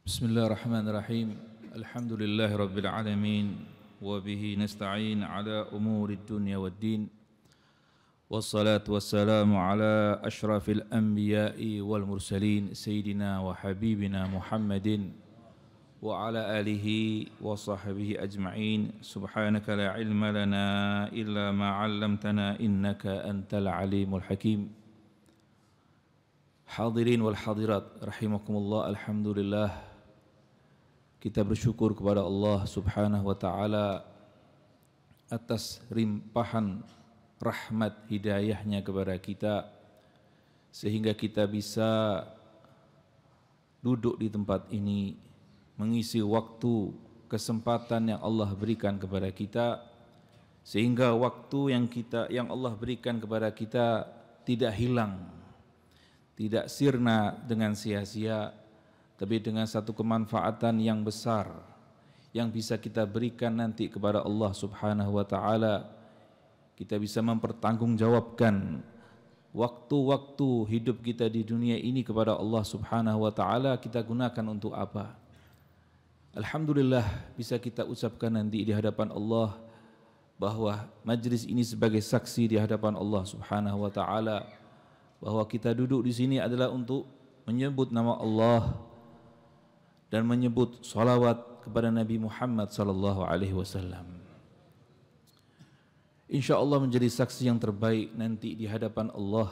Bismillahirrahmanirrahim. Alhamdulillahirabbil alamin wa bihi nasta'in ala umuri dunya waddin. Wassalatu wassalamu ala asyrafil anbiya'i wal mursalin sayyidina wa habibina Muhammadin wa ala alihi wa sahbihi ajma'in. Subhanaka la ilma lana illa ma 'allamtana innaka antal alimul hakim. Hadirin wal hadirat rahimakumullah. Alhamdulillah, kita bersyukur kepada Allah Subhanahu wa taala atas limpahan rahmat hidayahnya kepada kita sehingga kita bisa duduk di tempat ini mengisi waktu kesempatan yang Allah berikan kepada kita, sehingga waktu yang Allah berikan kepada kita tidak hilang, tidak sirna dengan sia-sia, tapi dengan satu kemanfaatan yang besar yang bisa kita berikan nanti kepada Allah Subhanahu wa taala. Kita bisa mempertanggungjawabkan waktu-waktu hidup kita di dunia ini kepada Allah Subhanahu wa taala, kita gunakan untuk apa? Alhamdulillah, bisa kita ucapkan nanti di hadapan Allah bahwa majlis ini sebagai saksi di hadapan Allah Subhanahu wa taala bahwa kita duduk di sini adalah untuk menyebut nama Allah dan menyebut salawat kepada Nabi Muhammad sallallahu alaihi wasallam. Insyaallah menjadi saksi yang terbaik nanti di hadapan Allah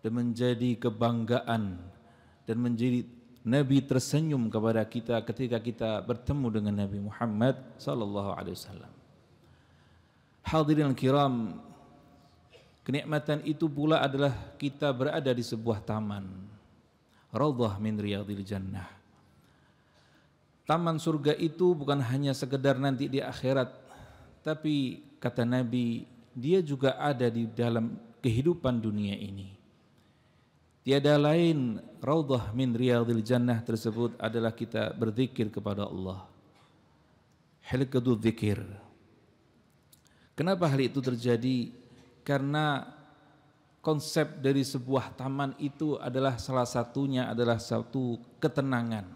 dan menjadi kebanggaan dan menjadi Nabi tersenyum kepada kita ketika kita bertemu dengan Nabi Muhammad sallallahu alaihi wasallam. Hadirin kiram, kenikmatan itu pula adalah kita berada di sebuah taman, raudhah min riyadil jannah. Taman surga itu bukan hanya sekedar nanti di akhirat, tapi kata Nabi, dia juga ada di dalam kehidupan dunia ini. Tiada lain raudhah min riyadil jannah tersebut adalah kita berzikir kepada Allah. Hilqatul dzikir. Kenapa hal itu terjadi? Karena konsep dari sebuah taman itu adalah salah satunya adalah satu ketenangan,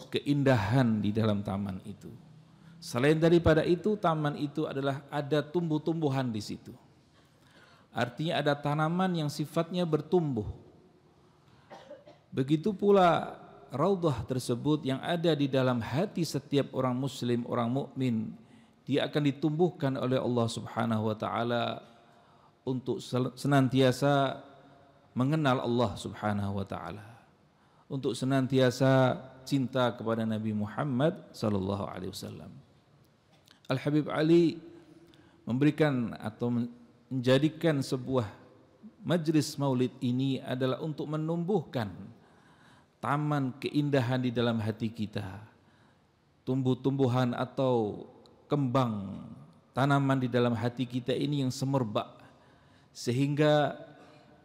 keindahan di dalam taman itu. Selain daripada itu, taman itu adalah ada tumbuh-tumbuhan di situ. Artinya ada tanaman yang sifatnya bertumbuh. Begitu pula raudhah tersebut yang ada di dalam hati setiap orang muslim, orang mukmin, dia akan ditumbuhkan oleh Allah Subhanahu wa taala untuk senantiasa mengenal Allah Subhanahu wa taala, untuk senantiasa cinta kepada Nabi Muhammad sallallahu alaihi wasallam. Al Habib Ali memberikan atau menjadikan sebuah majlis maulid ini adalah untuk menumbuhkan taman keindahan di dalam hati kita, tumbuh-tumbuhan atau kembang tanaman di dalam hati kita ini yang semerbak, sehingga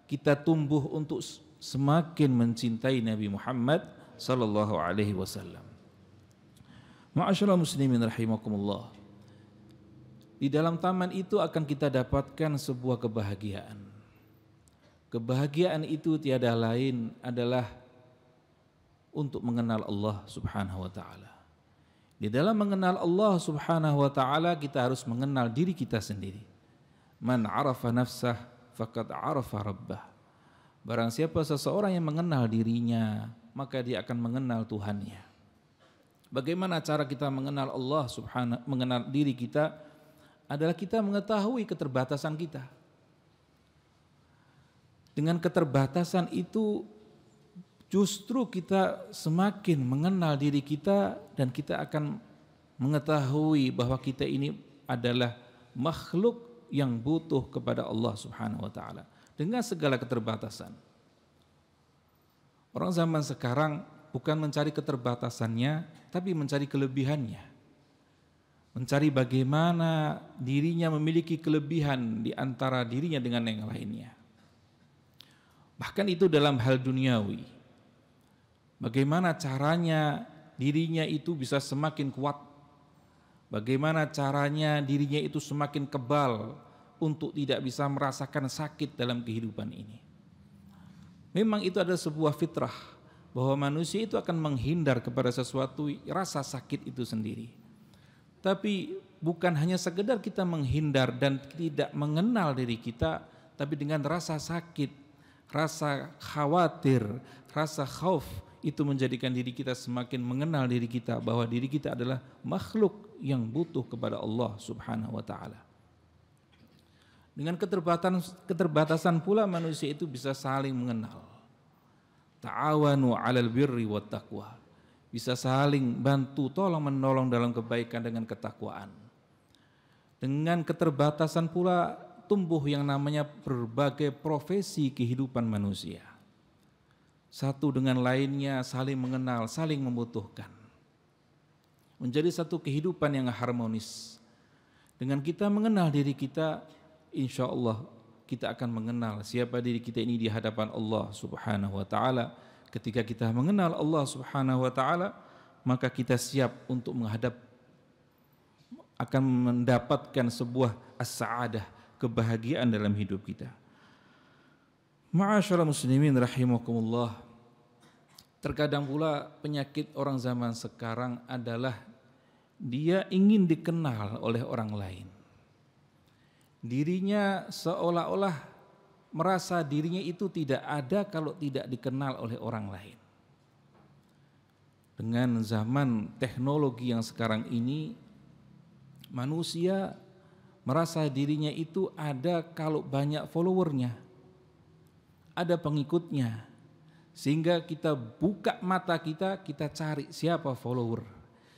kita tumbuh untuk semakin mencintai Nabi Muhammad sallallahu alaihi wasallam. Ma'asyiral muslimin rahimakumullah. Di dalam taman itu akan kita dapatkan sebuah kebahagiaan. Kebahagiaan itu tiada lain adalah untuk mengenal Allah Subhanahu wa taala. Di dalam mengenal Allah Subhanahu wa taala kita harus mengenal diri kita sendiri. Man 'arafa nafsah faqad 'arafa rabbah. Barang siapa seseorang yang mengenal dirinya, maka dia akan mengenal Tuhannya. Bagaimana cara kita mengenal Allah Subhanahu, mengenal diri kita adalah kita mengetahui keterbatasan kita. Dengan keterbatasan itu justru kita semakin mengenal diri kita dan kita akan mengetahui bahwa kita ini adalah makhluk yang butuh kepada Allah Subhanahu wa taala dengan segala keterbatasan. Orang zaman sekarang bukan mencari keterbatasannya, tapi mencari kelebihannya. Mencari bagaimana dirinya memiliki kelebihan di antara dirinya dengan yang lainnya. Bahkan itu dalam hal duniawi. Bagaimana caranya dirinya itu bisa semakin kuat. Bagaimana caranya dirinya itu semakin kebal untuk tidak bisa merasakan sakit dalam kehidupan ini. Memang itu adalah sebuah fitrah, bahwa manusia itu akan menghindar kepada sesuatu rasa sakit itu sendiri. Tapi bukan hanya sekedar kita menghindar dan tidak mengenal diri kita, tapi dengan rasa sakit, rasa khawatir, rasa khauf, itu menjadikan diri kita semakin mengenal diri kita bahwa diri kita adalah makhluk yang butuh kepada Allah Subhanahu wa taala. Dengan keterbatasan pula manusia itu bisa saling mengenal. Ta'awanu 'alal birri wat taqwa. Bisa saling bantu tolong menolong dalam kebaikan dengan ketakwaan. Dengan keterbatasan pula tumbuh yang namanya berbagai profesi kehidupan manusia. Satu dengan lainnya saling mengenal, saling membutuhkan. Menjadi satu kehidupan yang harmonis. Dengan kita mengenal diri kita, insya Allah kita akan mengenal siapa diri kita ini di hadapan Allah Subhanahu wa taala. Ketika kita mengenal Allah Subhanahu wa taala, maka kita siap untuk akan mendapatkan sebuah as-sa'adah, kebahagiaan dalam hidup kita. Ma'asyiral muslimin rahimakumullah. Terkadang pula penyakit orang zaman sekarang adalah dia ingin dikenal oleh orang lain. Dirinya seolah-olah merasa dirinya itu tidak ada kalau tidak dikenal oleh orang lain. Dengan zaman teknologi yang sekarang ini, manusia merasa dirinya itu ada kalau banyak followernya, ada pengikutnya. Sehingga kita buka mata kita cari siapa follower,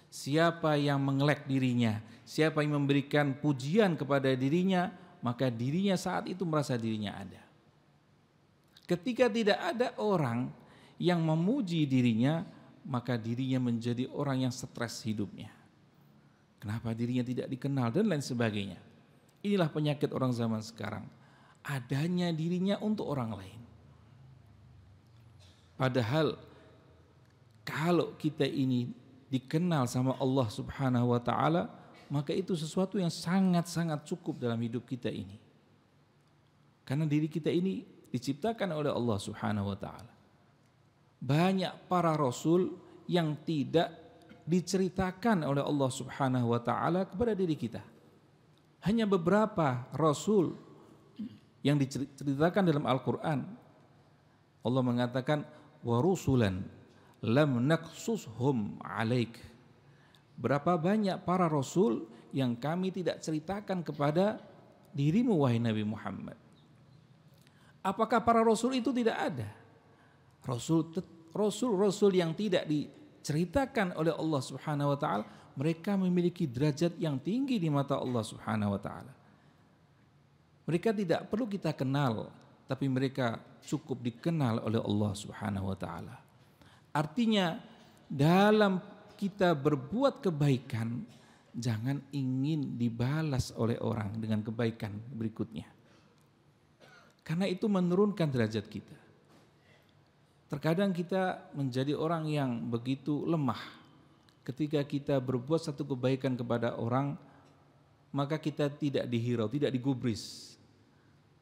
siapa yang mengelek dirinya, siapa yang memberikan pujian kepada dirinya, maka dirinya saat itu merasa dirinya ada. Ketika tidak ada orang yang memuji dirinya, maka dirinya menjadi orang yang stres hidupnya. Kenapa dirinya tidak dikenal dan lain sebagainya. Inilah penyakit orang zaman sekarang. Adanya dirinya untuk orang lain. Padahal kalau kita ini dikenal sama Allah Subhanahu wa taala, maka itu sesuatu yang sangat-sangat cukup dalam hidup kita ini. Karena diri kita ini diciptakan oleh Allah Subhanahu wa taala. Banyak para rasul yang tidak diceritakan oleh Allah Subhanahu wa taala kepada diri kita. Hanya beberapa rasul yang diceritakan dalam Al-Qur'an. Allah mengatakan wa rusulan lam naqsushum 'alaik. Berapa banyak para rasul yang kami tidak ceritakan kepada dirimu wahai Nabi Muhammad. Apakah para rasul itu tidak ada? Rasul-rasul yang tidak diceritakan oleh Allah Subhanahu wa taala, mereka memiliki derajat yang tinggi di mata Allah Subhanahu wa taala. Mereka tidak perlu kita kenal, tapi mereka cukup dikenal oleh Allah Subhanahu wa taala. Artinya dalam kita berbuat kebaikan, jangan ingin dibalas oleh orang dengan kebaikan berikutnya. Karena itu menurunkan derajat kita. Terkadang kita menjadi orang yang begitu lemah. Ketika kita berbuat satu kebaikan kepada orang, maka kita tidak dihirau, tidak digubris.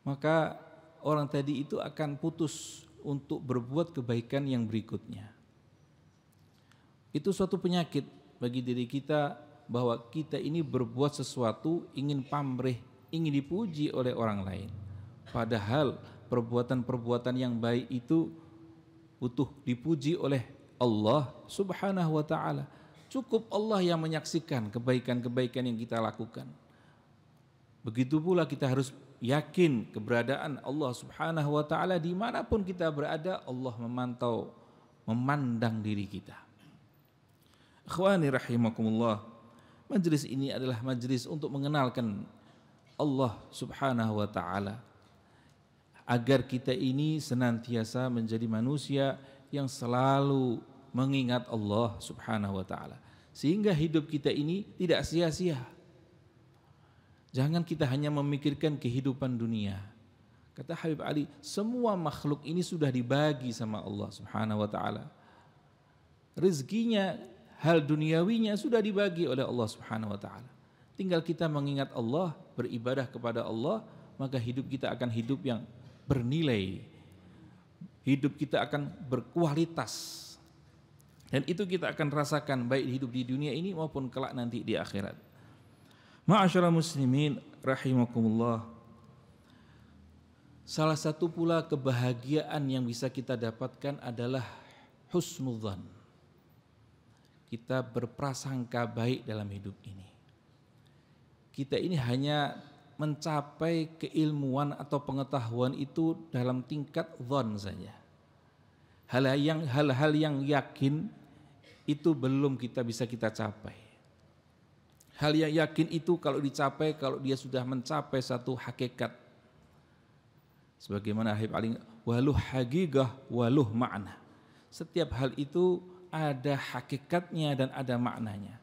Maka orang tadi itu akan putus untuk berbuat kebaikan yang berikutnya. Itu suatu penyakit bagi diri kita bahwa kita ini berbuat sesuatu ingin pamrih, ingin dipuji oleh orang lain. Padahal perbuatan-perbuatan yang baik itu butuh dipuji oleh Allah Subhanahu wa taala. Cukup Allah yang menyaksikan kebaikan-kebaikan yang kita lakukan. Begitu pula kita harus yakin keberadaan Allah Subhanahu wa taala dimanapun kita berada, Allah memantau, memandang diri kita. Ikhwani rahimakumullah, majelis ini adalah majelis untuk mengenalkan Allah Subhanahu wa taala, agar kita ini senantiasa menjadi manusia yang selalu mengingat Allah Subhanahu wa taala, sehingga hidup kita ini tidak sia-sia. Jangan kita hanya memikirkan kehidupan dunia. Kata Habib Ali, semua makhluk ini sudah dibagi sama Allah Subhanahu wa taala. Rezekinya, hal duniawinya sudah dibagi oleh Allah Subhanahu wa taala. Tinggal kita mengingat Allah, beribadah kepada Allah, maka hidup kita akan hidup yang bernilai. Hidup kita akan berkualitas. Dan itu kita akan rasakan baik hidup di dunia ini maupun kelak nanti di akhirat. Ma'asyiral muslimin rahimakumullah. Salah satu pula kebahagiaan yang bisa kita dapatkan adalah husnudzan. Kita berprasangka baik dalam hidup ini. Kita ini hanya mencapai keilmuan atau pengetahuan itu dalam tingkat dzan saja. Hal-hal yang yakin itu belum bisa kita capai. Hal yang yakin itu kalau dicapai, kalau dia sudah mencapai satu hakikat. Sebagaimana Habib Ali, waluh hagigah waluh makna. Setiap hal itu ada hakikatnya dan ada maknanya.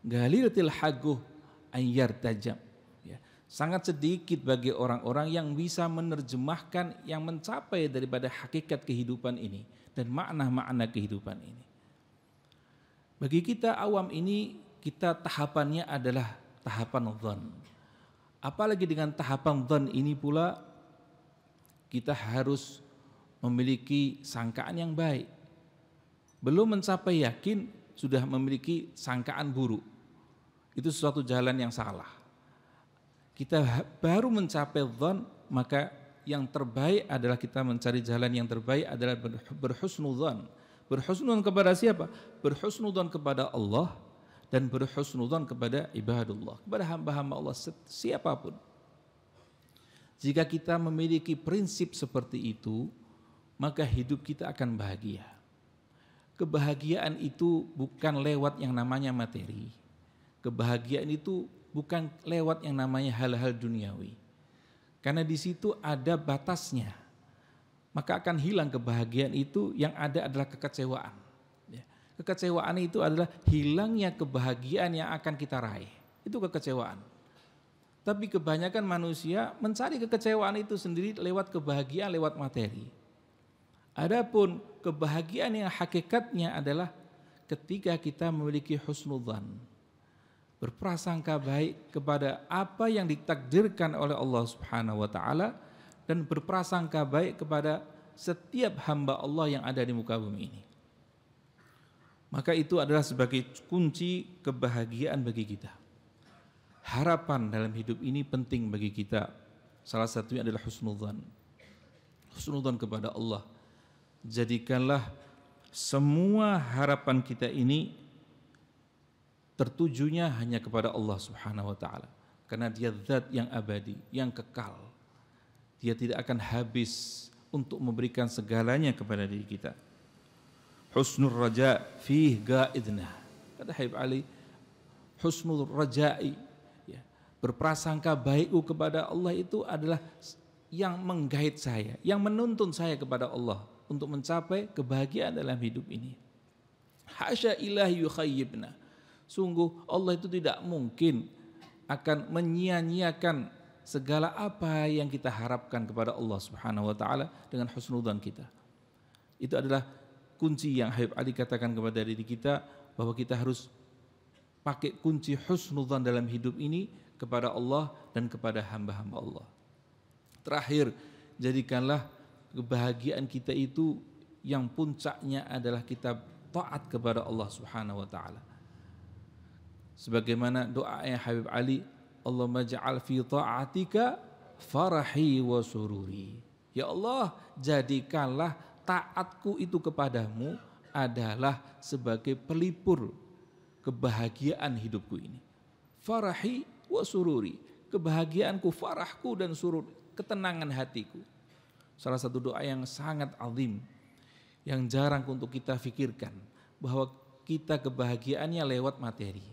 Galilatil haguh ayyar tajam. Ya. Sangat sedikit bagi orang-orang yang bisa menerjemahkan yang mencapai daripada hakikat kehidupan ini dan makna-makna kehidupan ini. Bagi kita awam ini, kita tahapannya adalah tahapan dzan. Apalagi dengan tahapan dzan ini pula, kita harus memiliki sangkaan yang baik. Belum mencapai yakin, sudah memiliki sangkaan buruk. Itu suatu jalan yang salah. Kita baru mencapai dzan, maka yang terbaik adalah kita mencari jalan yang terbaik adalah berhusnudzan. Berhusnudzan kepada siapa? Berhusnudzan kepada Allah dan berhusnudzan kepada ibadullah, kepada hamba-hamba Allah siapapun. Jika kita memiliki prinsip seperti itu, maka hidup kita akan bahagia. Kebahagiaan itu bukan lewat yang namanya materi. Kebahagiaan itu bukan lewat yang namanya hal-hal duniawi. Karena di situ ada batasnya. Maka akan hilang kebahagiaan itu, yang ada adalah kekecewaan. Kekecewaan itu adalah hilangnya kebahagiaan yang akan kita raih. Itu kekecewaan. Tapi kebanyakan manusia mencari kekecewaan itu sendiri lewat kebahagiaan, lewat materi. Adapun kebahagiaan yang hakikatnya adalah ketika kita memiliki husnudzan. Berprasangka baik kepada apa yang ditakdirkan oleh Allah Subhanahu wa taala dan berprasangka baik kepada setiap hamba Allah yang ada di muka bumi ini. Maka itu adalah sebagai kunci kebahagiaan bagi kita. Harapan dalam hidup ini penting bagi kita. Salah satunya adalah husnudzan. Husnudzan kepada Allah. Jadikanlah semua harapan kita ini tertujunya hanya kepada Allah Subhanahu wa taala. Karena Dia zat yang abadi, yang kekal. Dia tidak akan habis untuk memberikan segalanya kepada diri kita. Husnul raja fih ga'idna. Kata Habib Ali, husnul raja'i, ya, berprasangka baikku kepada Allah itu adalah yang menggait saya, yang menuntun saya kepada Allah untuk mencapai kebahagiaan dalam hidup ini. Hasya ilahi yukhayyibna. Sungguh Allah itu tidak mungkin akan menyia-nyiakan segala apa yang kita harapkan kepada Allah Subhanahu wa taala dengan husnudzan kita. Itu adalah kunci yang Habib Ali katakan kepada diri kita, bahwa kita harus pakai kunci husnudzan dalam hidup ini kepada Allah dan kepada hamba-hamba Allah. Terakhir, jadikanlah kebahagiaan kita itu yang puncaknya adalah kita taat kepada Allah Subhanahu wa taala. Sebagaimana doa yang Habib Ali, Allahumma ja'al fi ta'atika farahi wa sururi. Ya Allah, jadikanlah taatku itu kepadamu adalah sebagai pelipur kebahagiaan hidupku ini. Farahi wa sururi. Kebahagiaanku, farahku dan surur, ketenangan hatiku. Salah satu doa yang sangat azim, yang jarang untuk kita fikirkan, bahwa kita kebahagiaannya lewat materi.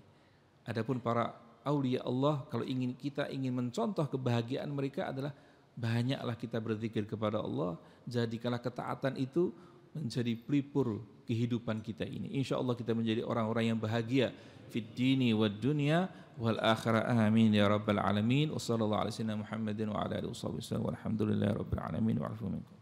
Adapun para aulia Allah, kalau kita ingin mencontoh kebahagiaan mereka adalah banyaklah kita berzikir kepada Allah. Jadikanlah ketaatan itu menjadi pelipur kehidupan kita ini. Insya Allah kita menjadi orang-orang yang bahagia fid dini wad dunya wal akhirah. Amin ya rabbal alamin. Wassallallahu ala sayyidina Muhammadin wa ala alihi wasallam. Walhamdulillahi rabbil alamin wa afu minkum.